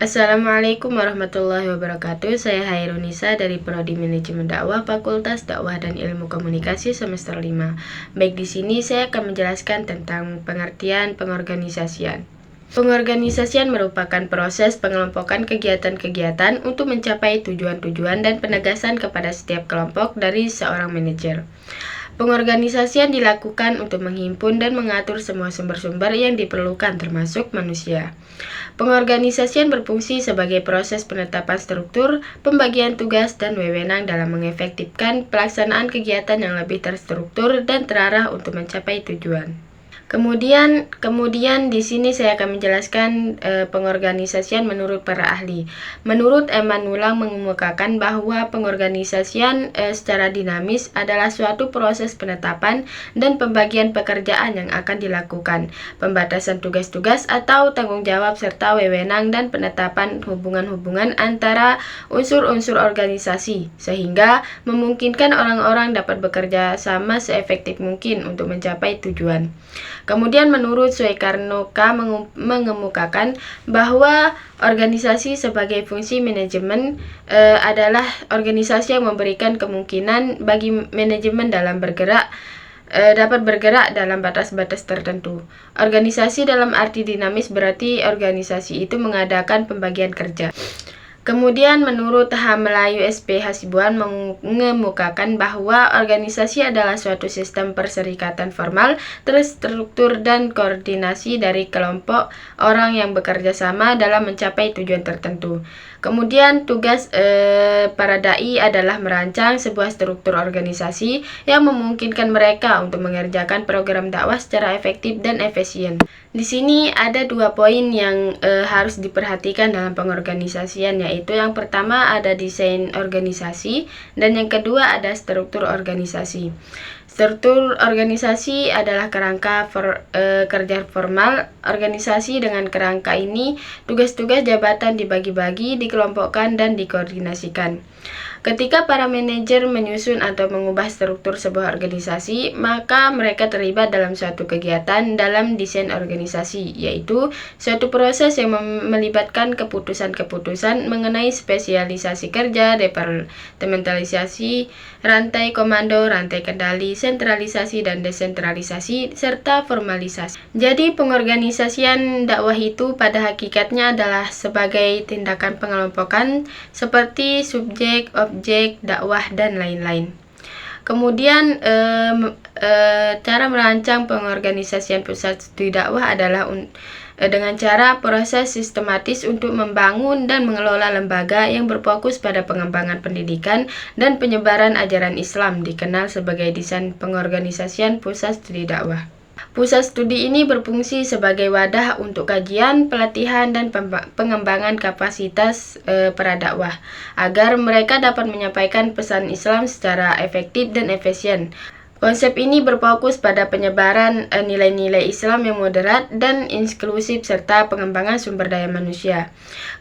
Assalamualaikum warahmatullahi wabarakatuh. Saya Hairunisa dari Prodi Manajemen Dakwah Fakultas Dakwah dan Ilmu Komunikasi semester 5. Baik, di sini saya akan menjelaskan tentang pengertian pengorganisasian. Pengorganisasian merupakan proses pengelompokan kegiatan-kegiatan untuk mencapai tujuan-tujuan dan penegasan kepada setiap kelompok dari seorang manajer. Pengorganisasian dilakukan untuk menghimpun dan mengatur semua sumber-sumber yang diperlukan termasuk manusia. Pengorganisasian berfungsi sebagai proses penetapan struktur, pembagian tugas, dan wewenang dalam mengefektifkan pelaksanaan kegiatan yang lebih terstruktur dan terarah untuk mencapai tujuan. Kemudian di sini saya akan menjelaskan pengorganisasian menurut para ahli. Menurut Emanulang mengemukakan bahwa pengorganisasian secara dinamis adalah suatu proses penetapan dan pembagian pekerjaan yang akan dilakukan, pembatasan tugas-tugas atau tanggung jawab serta wewenang dan penetapan hubungan-hubungan antara unsur-unsur organisasi sehingga memungkinkan orang-orang dapat bekerja sama seefektif mungkin untuk mencapai tujuan. Kemudian menurut Soekarno-K mengemukakan bahwa organisasi sebagai fungsi manajemen adalah organisasi yang memberikan kemungkinan bagi manajemen dalam dapat bergerak dalam batas-batas tertentu. Organisasi dalam arti dinamis berarti organisasi itu mengadakan pembagian kerja. Kemudian menurut H. Melayu SP Hasibuan mengemukakan bahwa organisasi adalah suatu sistem perserikatan formal, terstruktur dan koordinasi dari kelompok orang yang bekerja sama dalam mencapai tujuan tertentu. Kemudian tugas para dai adalah merancang sebuah struktur organisasi yang memungkinkan mereka untuk mengerjakan program dakwah secara efektif dan efisien. Di sini ada 2 poin yang harus diperhatikan dalam pengorganisasian, yaitu yang pertama ada desain organisasi dan yang kedua ada struktur organisasi. Struktur organisasi adalah kerangka kerja formal organisasi. Dengan kerangka ini, tugas-tugas jabatan dibagi-bagi, dikelompokkan, dan dikoordinasikan. Ketika para manajer menyusun atau mengubah struktur sebuah organisasi, maka mereka terlibat dalam suatu kegiatan dalam desain organisasi, yaitu suatu proses yang melibatkan keputusan-keputusan mengenai spesialisasi kerja, departementalisasi, rantai komando, rantai kendali, sentralisasi dan desentralisasi, serta formalisasi. Jadi pengorganisasian dakwah itu pada hakikatnya adalah sebagai tindakan pengelompokan seperti subjek, objek, dakwah, dan lain-lain. Kemudian cara merancang pengorganisasian pusat studi dakwah adalah dengan cara proses sistematis untuk membangun dan mengelola lembaga yang berfokus pada pengembangan pendidikan dan penyebaran ajaran Islam, dikenal sebagai desain pengorganisasian pusat studi dakwah. Pusat studi ini berfungsi sebagai wadah untuk kajian, pelatihan, dan pengembangan kapasitas para dakwah agar mereka dapat menyampaikan pesan Islam secara efektif dan efisien. Konsep ini berfokus pada penyebaran nilai-nilai Islam yang moderat dan inklusif serta pengembangan sumber daya manusia.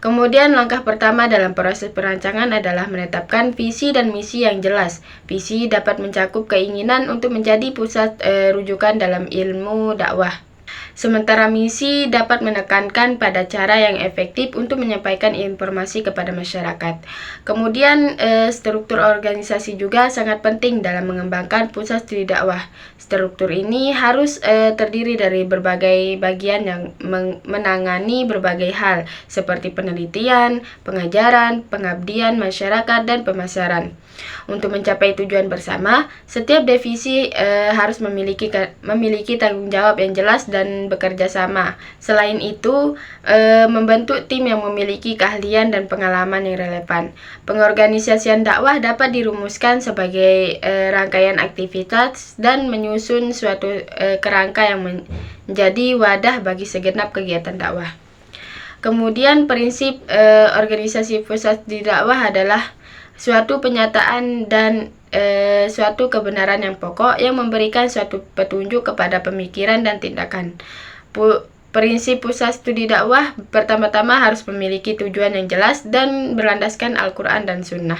Kemudian langkah pertama dalam proses perancangan adalah menetapkan visi dan misi yang jelas. Visi dapat mencakup keinginan untuk menjadi pusat rujukan dalam ilmu dakwah. Sementara misi dapat menekankan pada cara yang efektif untuk menyampaikan informasi kepada masyarakat. Kemudian struktur organisasi juga sangat penting dalam mengembangkan pusat studi dakwah. Struktur ini harus terdiri dari berbagai bagian yang menangani berbagai hal seperti penelitian, pengajaran, pengabdian masyarakat, dan pemasaran. Untuk mencapai tujuan bersama, setiap divisi harus memiliki tanggung jawab yang jelas dan bekerja sama. Selain itu, membentuk tim yang memiliki keahlian dan pengalaman yang relevan. Pengorganisasian dakwah dapat dirumuskan sebagai rangkaian aktivitas dan menyusun suatu kerangka yang menjadi wadah bagi segenap kegiatan dakwah. Kemudian prinsip organisasi pusat di dakwah adalah suatu penyataan dan suatu kebenaran yang pokok yang memberikan suatu petunjuk kepada pemikiran dan tindakan. Prinsip pusat studi dakwah pertama-tama harus memiliki tujuan yang jelas dan berlandaskan Al-Quran dan Sunnah.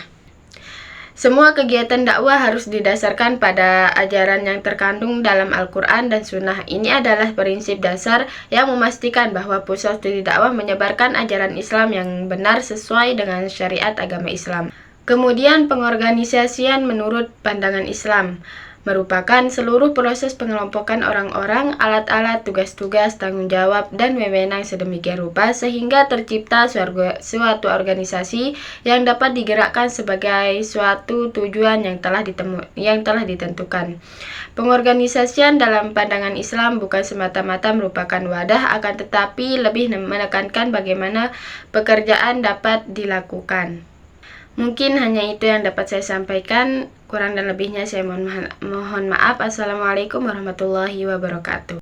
Semua kegiatan dakwah harus didasarkan pada ajaran yang terkandung dalam Al-Quran dan Sunnah. Ini adalah prinsip dasar yang memastikan bahwa pusat studi dakwah menyebarkan ajaran Islam yang benar sesuai dengan syariat agama Islam. Kemudian pengorganisasian menurut pandangan Islam merupakan seluruh proses pengelompokan orang-orang, alat-alat, tugas-tugas, tanggung jawab, dan wewenang sedemikian rupa sehingga tercipta suatu organisasi yang dapat digerakkan sebagai suatu tujuan yang telah ditentukan. Pengorganisasian dalam pandangan Islam bukan semata-mata merupakan wadah, akan tetapi lebih menekankan bagaimana pekerjaan dapat dilakukan. Mungkin hanya itu yang dapat saya sampaikan. Kurang dan lebihnya saya mohon maaf. Assalamualaikum warahmatullahi wabarakatuh.